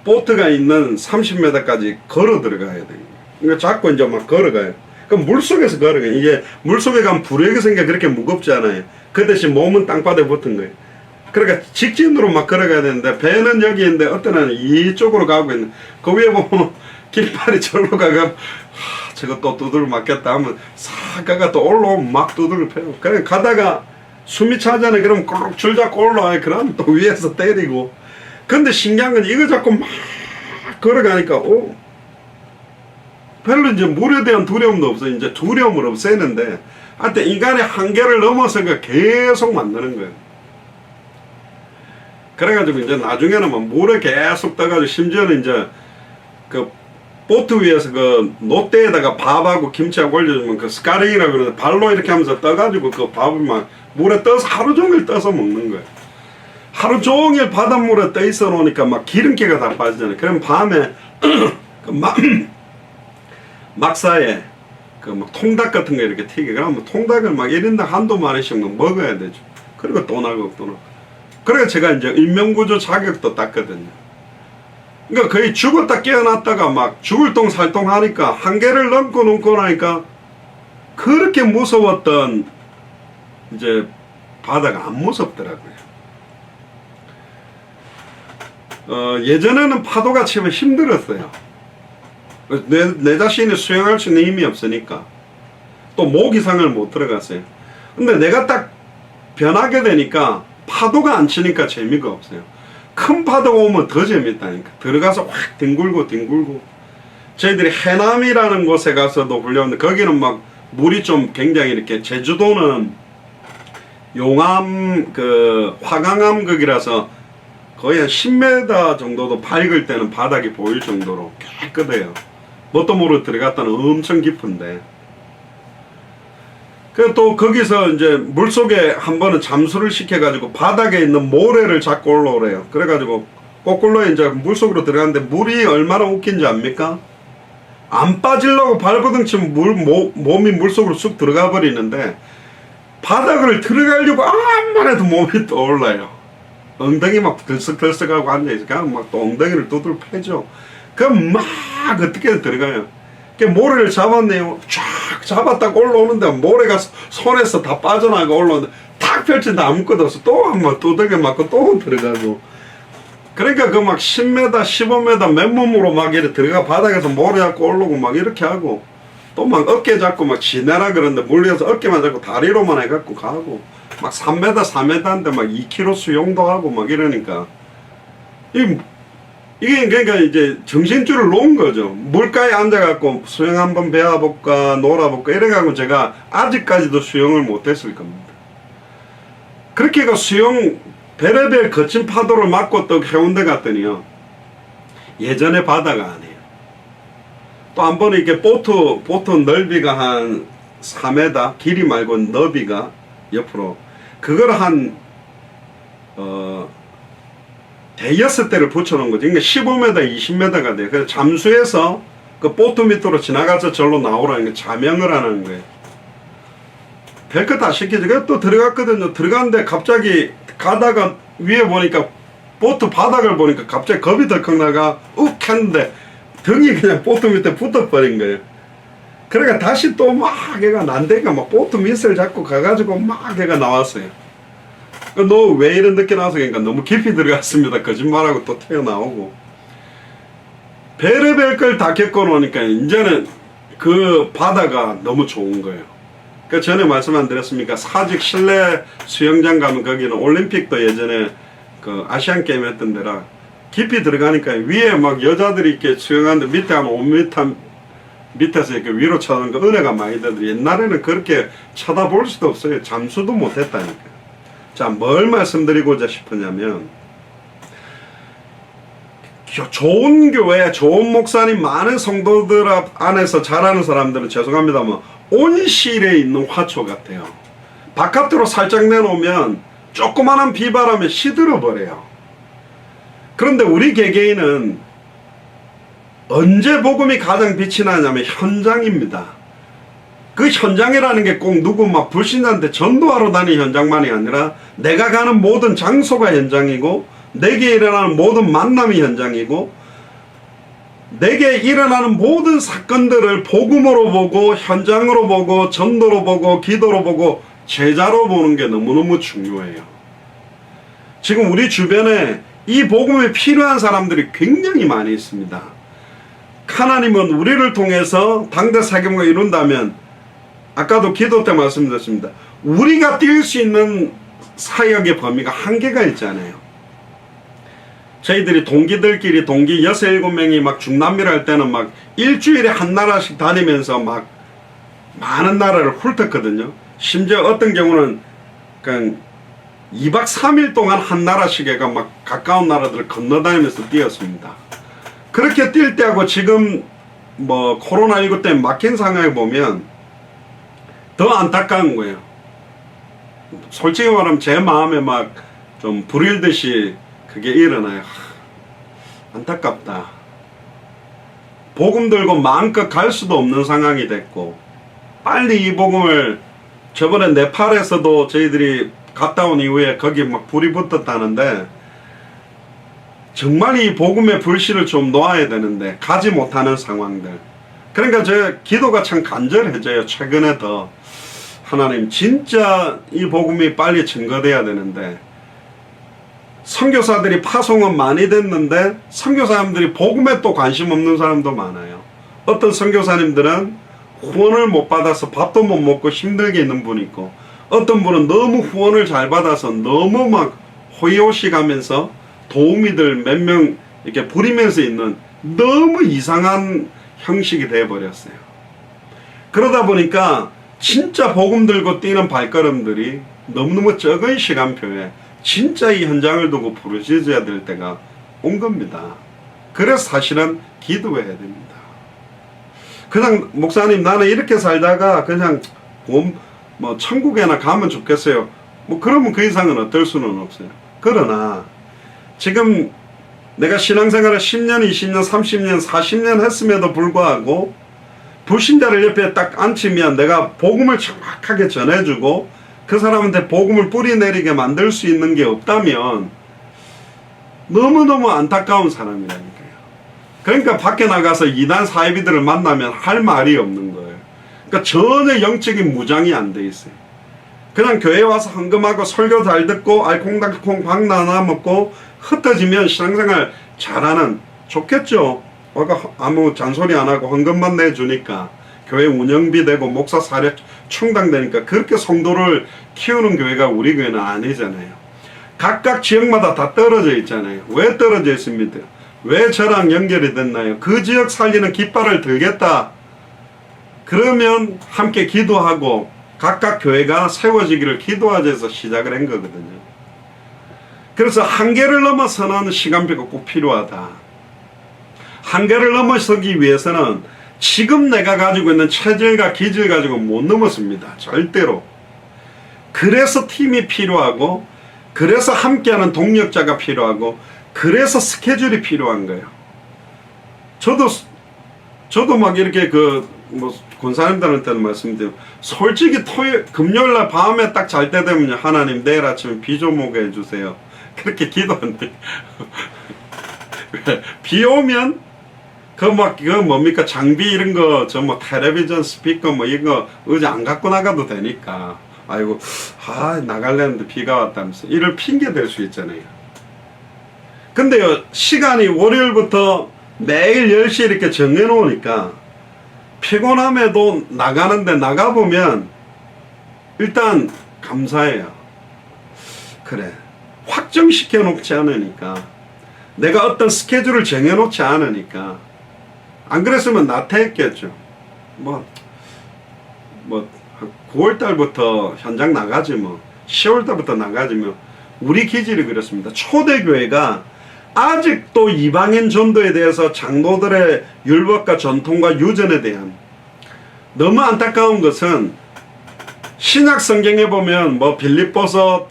Speaker 1: 보트가 있는 30m까지 걸어 들어가야 돼요. 그러니까 자꾸 이제 막 걸어가요. 그럼 물속에서 걸어가요. 이게 물속에 가면 부력이 생겨 그렇게 무겁지 않아요. 그 대신 몸은 땅바닥에 붙은 거예요. 그러니까 직진으로 막 걸어가야 되는데 배는 여기 있는데 어떤 애는 이쪽으로 가고 있는 그 위에 보면 깃발이 절로 가가 저거 또 두들 맞겠다 하면 싹 가가 또 올라오면 막 두들 패고 그래 가다가 숨이 차잖아요. 그럼 꼬르륵 줄 잡고 올라와요. 그럼 또 위에서 때리고 근데 신기한 건 이거 잡고 막 걸어가니까 별로 이제 물에 대한 두려움도 없어. 이제 두려움을 없애는데 하여튼 인간의 한계를 넘어서가 계속 만드는 거예요. 그래가지고 이제 나중에는 막 물에 계속 떠가지고 심지어는 이제 그 보트 위에서 그 놋대에다가 밥하고 김치하고 올려주면 그 스카링이라고 그러는데 발로 이렇게 하면서 떠가지고 그 밥을 막 물에 떠서 하루 종일 떠서 먹는 거예요. 하루 종일 바닷물에 떠 있어 놓으니까 막 기름기가 다 빠지잖아요. 그럼 밤에 그 막사에 그 막 통닭 같은 거 이렇게 튀게 그러면 통닭을 막 1인당 한두 마리씩 먹어야 되죠. 그리고 또 나고 또 나고. 그래서 제가 이제 인명구조 자격도 땄거든요. 그러니까 거의 죽었다 깨어났다가 막 죽을 똥 살똥 하니까 한계를 넘고 나니까 그렇게 무서웠던 이제 바다가 안 무섭더라고요. 예전에는 파도가 치면 힘들었어요. 내 자신이 수영할 수 있는 힘이 없으니까. 또 목 이상을 못 들어갔어요. 근데 내가 딱 변하게 되니까 파도가 안 치니까 재미가 없어요. 큰 파도가 오면 더 재밌다니까. 들어가서 확 뒹굴고. 저희들이 해남이라는 곳에 가서도 훈련했는데 거기는 막 물이 좀 굉장히 이렇게, 제주도는 용암 화강암극이라서 거의 한 10m 정도도 밝을 때는 바닥이 보일 정도로 깨끗해요. 뭣도 모르고 들어갔다는 엄청 깊은데. 또 거기서 이제 물속에 한 번은 잠수를 시켜가지고 바닥에 있는 모래를 잡고 올라오래요. 그래가지고 거꾸로 이제 물속으로 들어갔는데 물이 얼마나 웃긴지 압니까? 안 빠지려고 발버둥 치면 몸이 물속으로 쑥 들어가 버리는데, 바닥을 들어가려고 암만 해도 몸이 떠올라요. 엉덩이 막 들썩들썩하고 앉아있어. 그냥 막 또 엉덩이를 두들 패죠. 그럼 막 어떻게 들어가요. 모래를 잡았네요. 쫙 잡았다가 올라오는데 모래가 손에서 다 빠져나가 올라오는데 탁 펼친데 아무것도 없어. 또 한 번 두들겨 맞고 또 들어가고. 그러니까 그 막 10m, 15m 맨몸으로 막 이렇게 들어가 바닥에서 모래 잡고 올라오고 막 이렇게 하고, 또 막 어깨 잡고 막 지내라 그러는데 물려서 어깨만 잡고 다리로만 해갖고 가고, 막 3m, 4m인데 막 2km 수영도 하고 막 이러니까 이게 그러니까 이제 정신줄을 놓은 거죠. 물가에 앉아갖고 수영 한번 배워볼까 놀아볼까 이래가지고 제가 아직까지도 수영을 못했을 겁니다. 그렇게 해서 수영 베레벨 거친 파도를 맞고 또 해운대 갔더니요, 예전의 바다가 아니에요. 또 한 번은 이렇게 보트 넓이가 한 4m, 길이 말고 너비가 옆으로, 그걸 한 대여섯 대를 붙여놓은 거죠. 그러니까 15m, 20m가 돼요. 그래서 잠수해서 그 보트 밑으로 지나가서 절로 나오라는 게 자명을 하는 거예요. 별거 다 시키죠. 그래서 또 들어갔거든요. 들어갔는데 갑자기 가다가 위에 보니까 보트 바닥을 보니까 갑자기 겁이 덜컥 나가 욱 했는데 등이 그냥 보트 밑에 붙어버린 거예요. 그러니까 다시 또 막 걔가 난데가 막 보트 밑을 잡고 가가지고 막 걔가 나왔어요. 너 왜 이런 늦게 나와서, 그러니까 너무 깊이 들어갔습니다. 거짓말하고 또 튀어나오고. 베레벨 걸 다 겪어놓으니까 이제는 그 바다가 너무 좋은 거예요. 그 전에 말씀 안 드렸습니까? 사직 실내 수영장 가면 거기는 올림픽도 예전에 그 아시안 게임 했던 데라 깊이 들어가니까 위에 막 여자들이 이렇게 수영하는데 밑에 하면 5m 밑에서 이렇게 위로 쳐다보는 거 은혜가 많이 되더니 옛날에는 그렇게 쳐다볼 수도 없어요. 잠수도 못 했다니까. 자, 뭘 말씀드리고자 싶으냐면, 좋은 교회, 좋은 목사님, 많은 성도들 안에서 자라는 사람들은 죄송합니다만 온실에 있는 화초 같아요. 바깥으로 살짝 내놓으면 조그마한 비바람에 시들어 버려요. 그런데 우리 개개인은 언제 복음이 가장 빛이 나냐면 현장입니다. 그 현장이라는 게 꼭 누구 막 불신자한테 전도하러 다니는 현장만이 아니라 내가 가는 모든 장소가 현장이고, 내게 일어나는 모든 만남이 현장이고, 내게 일어나는 모든 사건들을 복음으로 보고, 현장으로 보고, 전도로 보고, 기도로 보고, 제자로 보는 게 너무너무 중요해요. 지금 우리 주변에 이 복음이 필요한 사람들이 굉장히 많이 있습니다. 하나님은 우리를 통해서 당대 사경을 이룬다면, 아까도 기도 때 말씀드렸습니다. 우리가 뛸 수 있는 사역의 범위가 한계가 있잖아요. 저희들이 동기들끼리 동기 6, 7명이 막 중남미를 할 때는 막 일주일에 한 나라씩 다니면서 막 많은 나라를 훑었거든요. 심지어 어떤 경우는 그냥 2박 3일 동안 한 나라씩 해가 막 가까운 나라들을 건너다니면서 뛰었습니다. 그렇게 뛸 때하고 지금 뭐 코로나19 때문에 막힌 상황을 보면 더 안타까운 거예요. 솔직히 말하면 제 마음에 막 좀 불일듯이 그게 일어나요. 안타깝다. 복음 들고 마음껏 갈 수도 없는 상황이 됐고, 빨리 이 복음을, 저번에 네팔에서도 저희들이 갔다 온 이후에 거기 막 불이 붙었다는데, 정말 이 복음의 불씨를 좀 놓아야 되는데 가지 못하는 상황들. 그러니까 제 기도가 참 간절해져요. 최근에 더 하나님, 진짜 이 복음이 빨리 증거돼야 되는데 선교사들이 파송은 많이 됐는데 선교사님들이 복음에 또 관심 없는 사람도 많아요. 어떤 선교사님들은 후원을 못 받아서 밥도 못 먹고 힘들게 있는 분이 있고, 어떤 분은 너무 후원을 잘 받아서 너무 막 호의호식하면서 도우미들 몇 명 이렇게 부리면서 있는 너무 이상한 형식이 되어버렸어요. 그러다 보니까 진짜 복음 들고 뛰는 발걸음들이 너무너무 적은 시간표에 진짜 이 현장을 두고 부르짖어야 될 때가 온 겁니다. 그래서 사실은 기도해야 됩니다. 그냥 목사님 나는 이렇게 살다가 그냥 뭐 천국에나 가면 좋겠어요. 뭐 그러면 그 이상은 어떨 수는 없어요. 그러나 지금 내가 신앙생활을 10년, 20년, 30년, 40년 했음에도 불구하고 불신자를 옆에 딱 앉히면 내가 복음을 정확하게 전해주고 그 사람한테 복음을 뿌리내리게 만들 수 있는 게 없다면 너무너무 안타까운 사람이라니까요. 그러니까 밖에 나가서 이단 사이비들을 만나면 할 말이 없는 거예요. 그러니까 전혀 영적인 무장이 안 돼 있어요. 그냥 교회 와서 헌금하고 설교 잘 듣고 알콩달콩 밥 나눠 먹고 흩어지면 신앙생활 잘하는, 좋겠죠. 아무 잔소리 안 하고 헌금만 내주니까 교회 운영비 되고 목사 사례 충당되니까 그렇게 성도를 키우는 교회가 우리 교회는 아니잖아요. 각각 지역마다 다 떨어져 있잖아요. 왜 떨어져 있습니까? 왜 저랑 연결이 됐나요? 그 지역 살리는 깃발을 들겠다. 그러면 함께 기도하고 각각 교회가 세워지기를 기도하자서 시작을 한 거거든요. 그래서 한계를 넘어서는 시간표가 꼭 필요하다. 한계를 넘어서기 위해서는 지금 내가 가지고 있는 체질과 기질 가지고 못 넘었습니다. 절대로. 그래서 팀이 필요하고, 그래서 함께하는 동력자가 필요하고, 그래서 스케줄이 필요한 거예요. 저도 막 이렇게 권사님들한테는 말씀드리면, 솔직히 금요일날 밤에 딱 잘 때 되면 하나님 내일 아침에 비 좀 오게 해주세요. 그렇게 기도하는데 비 오면 뭡니까 장비 이런 거 텔레비전 스피커 이런 거 의자 안 갖고 나가도 되니까 아이고 나갈랬는데 비가 왔다면서 이럴 핑계 댈 수 있잖아요. 근데요 시간이 월요일부터 매일 10시에 이렇게 정해 놓으니까 피곤함에도 나가는데 나가보면 일단 감사해요. 그래 확정시켜 놓지 않으니까, 내가 어떤 스케줄을 정해 놓지 않으니까, 안 그랬으면 나태했겠죠. 9월달부터 현장 나가지 10월달부터 나가지 우리 기질이 그렇습니다. 초대교회가 아직도 이방인 전도에 대해서 장로들의 율법과 전통과 유전에 대한, 너무 안타까운 것은 신약 성경에 보면 빌립보서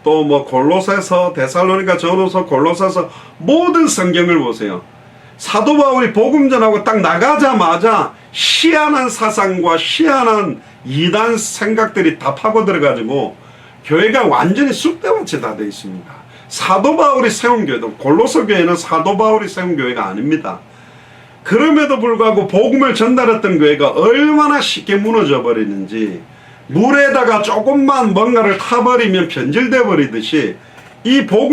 Speaker 1: 또 골로새서, 데살로니가 전후서, 골로새서 모든 성경을 보세요. 사도 바울이 복음 전하고 딱 나가자마자 희한한 사상과 희한한 이단 생각들이 다 파고 들어가지고 교회가 완전히 쑥대밭이 다 되어 있습니다. 사도 바울이 세운 교회도, 골로새 교회는 사도 바울이 세운 교회가 아닙니다. 그럼에도 불구하고 복음을 전달했던 교회가 얼마나 쉽게 무너져 버리는지, 물에다가 조금만 뭔가를 타버리면 변질돼 버리듯이 이 복음